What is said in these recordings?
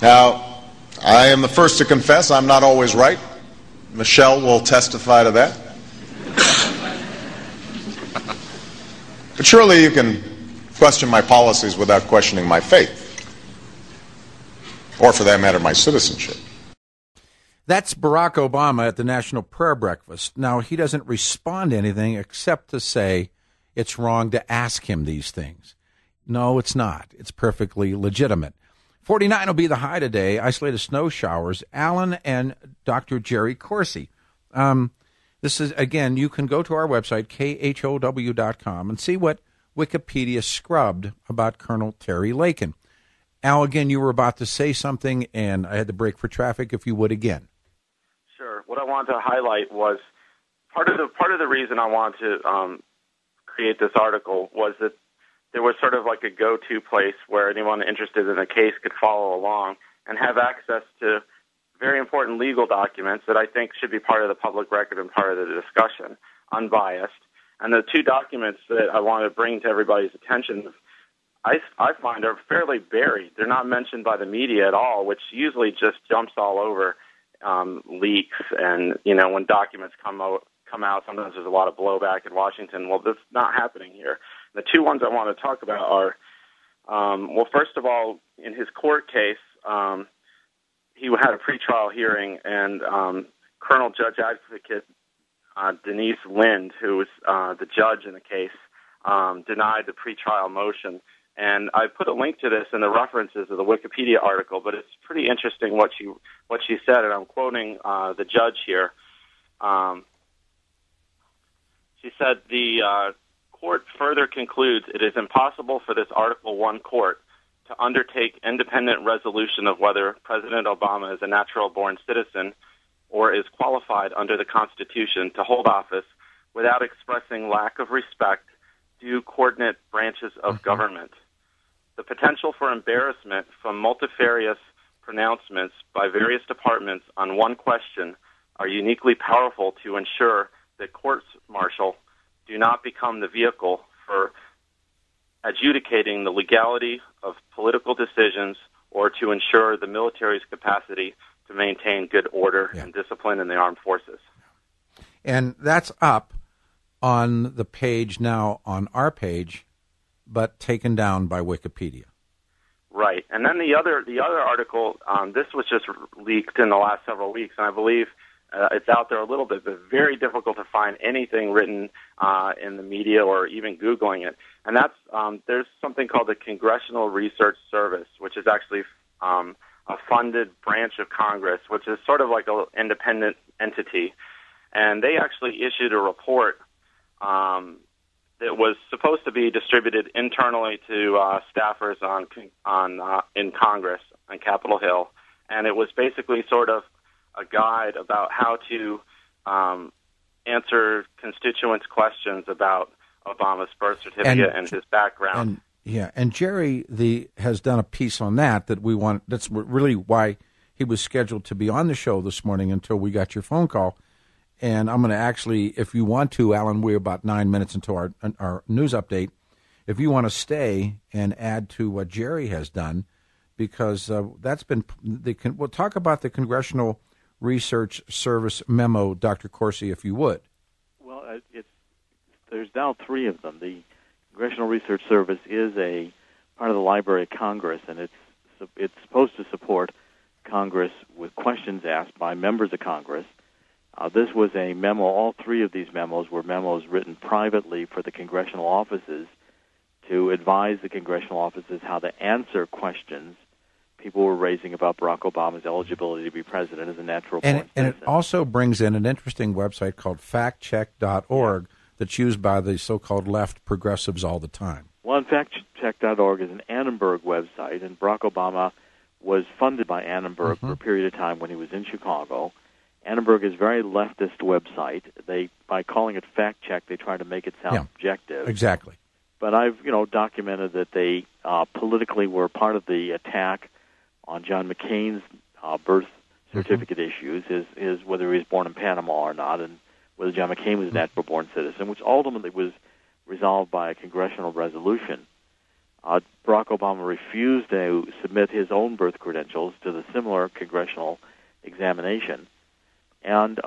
Now, I am the first to confess I'm not always right. Michelle will testify to that. But surely you can question my policies without questioning my faith, or for that matter, my citizenship. That's Barack Obama at the National Prayer Breakfast. Now, he doesn't respond to anything except to say it's wrong to ask him these things. No, it's not. It's perfectly legitimate. 49 will be the high today. Isolated snow showers. Alan and Dr. Jerry Corsi. This is, again, you can go to our website, khow.com, and see what Wikipedia scrubbed about Colonel Terry Lakin. Al, again, you were about to say something, and I had to break for traffic, if you would again. Sure. What I wanted to highlight was part of the reason I wanted to create this article was that there was sort of like a go-to place where anyone interested in a case could follow along and have access to very important legal documents that I think should be part of the public record and part of the discussion, unbiased. And the two documents that I want to bring to everybody's attention, I find are fairly buried. They're not mentioned by the media at all, which usually just jumps all over leaks. And, you know, when documents come out, sometimes there's a lot of blowback in Washington. Well, that's not happening here. The two ones I want to talk about are, well, first of all, in his court case, he had a pretrial hearing, and Colonel Judge Advocate Denise Lind, who was the judge in the case, denied the pretrial motion. And I put a link to this in the references of the Wikipedia article, but it's pretty interesting what she said, and I'm quoting the judge here. She said, the court further concludes it is impossible for this Article I court to undertake independent resolution of whether President Obama is a natural-born citizen or is qualified under the Constitution to hold office without expressing lack of respect due coordinate branches of government. The potential for embarrassment from multifarious pronouncements by various departments on one question are uniquely powerful to ensure that courts-martial do not become the vehicle for adjudicating the legality of political decisions or to ensure the military's capacity to maintain good order and discipline in the armed forces. And that's up on the page now on our page, but taken down by Wikipedia. Right. And then the other article, this was just leaked in the last several weeks, and I believe it's out there a little bit, but very difficult to find anything written in the media or even Googling it. And that's there's something called the Congressional Research Service, which is actually a funded branch of Congress, which is sort of like an independent entity. And they actually issued a report that was supposed to be distributed internally to staffers in Congress on Capitol Hill. And it was basically sort of a guide about how to answer constituents' questions about Obama's birth certificate and his background. And Jerry has done a piece on that we want. That's really why he was scheduled to be on the show this morning until we got your phone call. And I'm going to actually, if you want to, Alan, we're about 9 minutes into our news update. If you want to stay and add to what Jerry has done, because that's been we'll talk about the Congressional Research Service memo, Dr. Corsi, if you would. Well, there's now three of them. The Congressional Research Service is a part of the Library of Congress, and it's supposed to support Congress with questions asked by members of Congress. This was a memo. All three of these memos were memos written privately for the congressional offices to advise the congressional offices how to answer questions people were raising about Barack Obama's eligibility to be president as a natural-born citizen. And it also brings in an interesting website called factcheck.org that's used by the so-called left progressives all the time. Well, factcheck.org is an Annenberg website, and Barack Obama was funded by Annenberg for a period of time when he was in Chicago. Annenberg is a very leftist website. By calling it fact check, they try to make it sound objective. Exactly. But I've documented that they politically were part of the attack on John McCain's birth certificate issues, his whether he was born in Panama or not, and whether John McCain was a natural-born citizen, which ultimately was resolved by a congressional resolution. Barack Obama refused to submit his own birth credentials to the similar congressional examination. And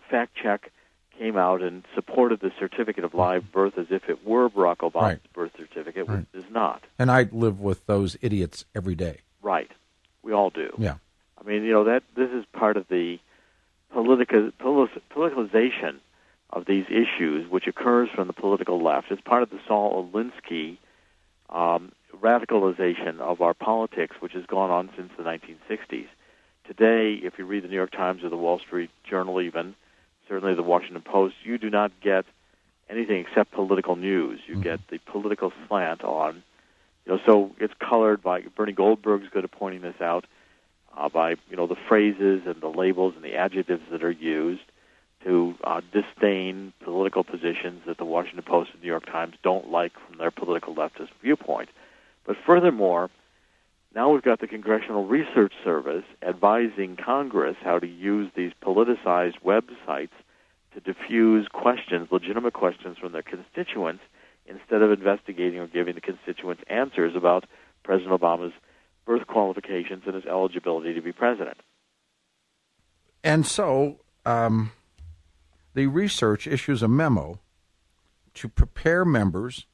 Fact Check came out and supported the certificate of live birth as if it were Barack Obama's birth certificate, which is not. And I live with those idiots every day. Right. We all do. Yeah. I mean, that this is part of the politicalization of these issues, which occurs from the political left. It's part of the Saul Alinsky radicalization of our politics, which has gone on since the 1960s. Today, if you read the New York Times or the Wall Street Journal even, certainly the Washington Post, you do not get anything except political news. You get the political slant on, so it's colored by, Bernie Goldberg's good at pointing this out, by, the phrases and the labels and the adjectives that are used to disdain political positions that the Washington Post and New York Times don't like from their political leftist viewpoint. But furthermore, now we've got the Congressional Research Service advising Congress how to use these politicized websites to diffuse questions, legitimate questions from their constituents, instead of investigating or giving the constituents answers about President Obama's birth qualifications and his eligibility to be president. And so the research issues a memo to prepare members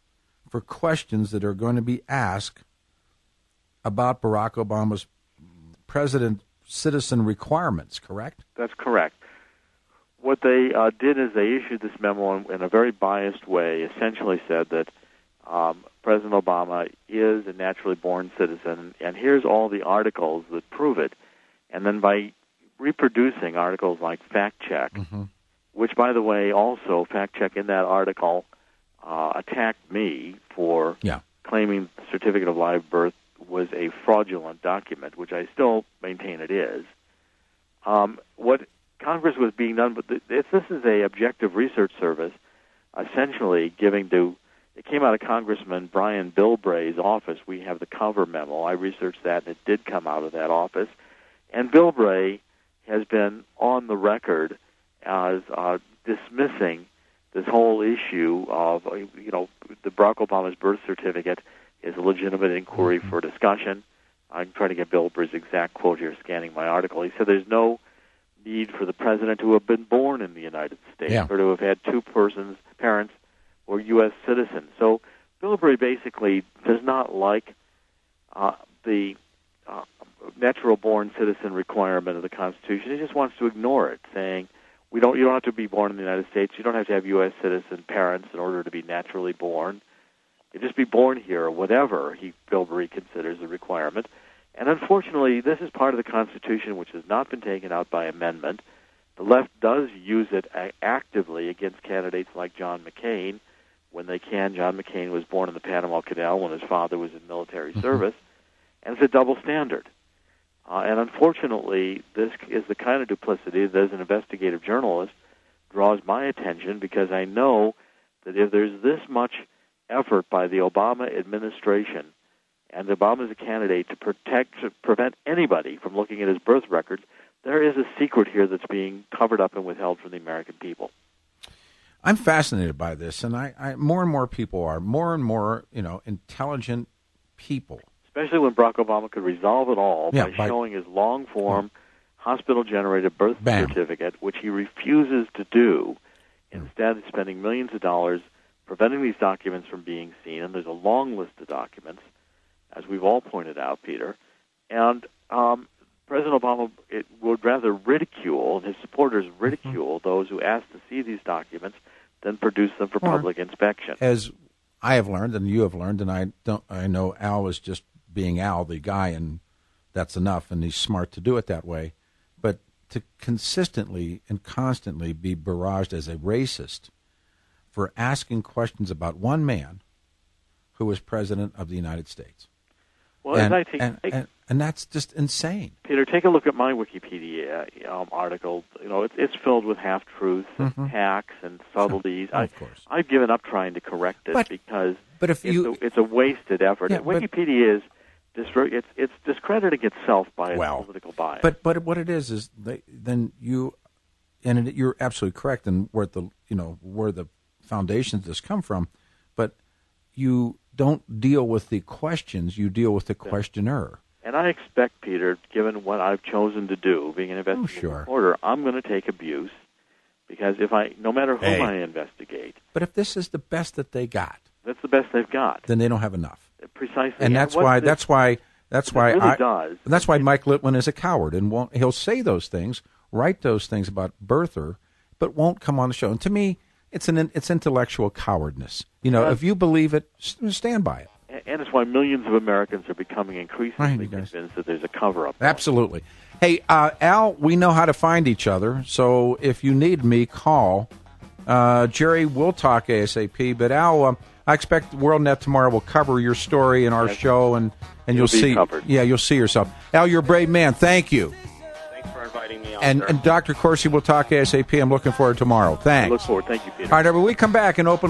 for questions that are going to be asked about Barack Obama's president citizen requirements, correct? That's correct. What they did is they issued this memo in a very biased way, essentially said that President Obama is a naturally born citizen, and here's all the articles that prove it. And then by reproducing articles like Fact Check, which, by the way, also Fact Check in that article attacked me for claiming the certificate of live birth was a fraudulent document, which I still maintain it is. What Congress was being done, but this is a objective research service, essentially giving to, it came out of Congressman Brian Bilbray's office. We have the cover memo. I researched that, and it did come out of that office. And Bilbray has been on the record as dismissing this whole issue of, the Barack Obama's birth certificate is a legitimate inquiry for discussion. I'm trying to get Bilbray's exact quote here, scanning my article. He said there's no need for the president to have been born in the United States or to have had two parents or U.S. citizens. So Bilbray basically does not like the natural-born citizen requirement of the Constitution. He just wants to ignore it, saying you don't have to be born in the United States. You don't have to have U.S. citizen parents in order to be naturally born. You just be born here, or whatever Bilbray considers the requirement. And unfortunately, this is part of the Constitution which has not been taken out by amendment. The left does use it actively against candidates like John McCain when they can. John McCain was born in the Panama Canal when his father was in military service, and it's a double standard. And unfortunately, this is the kind of duplicity that, as an investigative journalist, draws my attention, because I know that if there's this much effort by the Obama administration, and Obama is a candidate to prevent anybody from looking at his birth records, there is a secret here that's being covered up and withheld from the American people. I'm fascinated by this, and I more and more people are, more and more, intelligent people. Especially when Barack Obama could resolve it all by showing his long-form, hospital-generated birth certificate, which he refuses to do, instead spending millions of dollars preventing these documents from being seen. And there's a long list of documents, as we've all pointed out, Peter. And President Obama would rather ridicule, and his supporters ridicule, those who ask to see these documents than produce them for public inspection. As I have learned, and you have learned, and I know Al is just being Al, the guy, and that's enough, and he's smart to do it that way. But to consistently and constantly be barraged as a racist for asking questions about one man who was president of the United States. Well, and that's just insane. Peter, take a look at my Wikipedia article. It's filled with half-truths and hacks and subtleties. Of course. I've given up trying to correct it because it's a wasted effort. Yeah, Wikipedia is it's discrediting itself by its political bias. But what it is then you, and you're absolutely correct in where the foundations this come from, but you don't deal with the questions, you deal with the questioner. And I expect, Peter, given what I've chosen to do, being an investigative reporter, I'm going to take abuse, because no matter whom I investigate. But if this is the best that they got, that's the best they've got. Then they don't have enough. Precisely. And that's why Mike Litwin is a coward, and he'll say those things, write those things about birther, but won't come on the show. And to me, it's intellectual cowardness. If you believe it, stand by it. And it's why millions of Americans are becoming increasingly convinced that there's a cover-up. Absolutely. Hey, Al, we know how to find each other, so if you need me, call. Jerry, we'll talk ASAP, but Al, I expect WorldNet tomorrow will cover your story in our show, and you'll see. Covered. Yeah, you'll see yourself. Al, you're a brave man. Thank you. Thanks for inviting me on, and Dr. Corsi will talk ASAP. I'm looking forward to tomorrow. Thanks. I look forward. Thank you, Peter. All right, everybody, we come back and open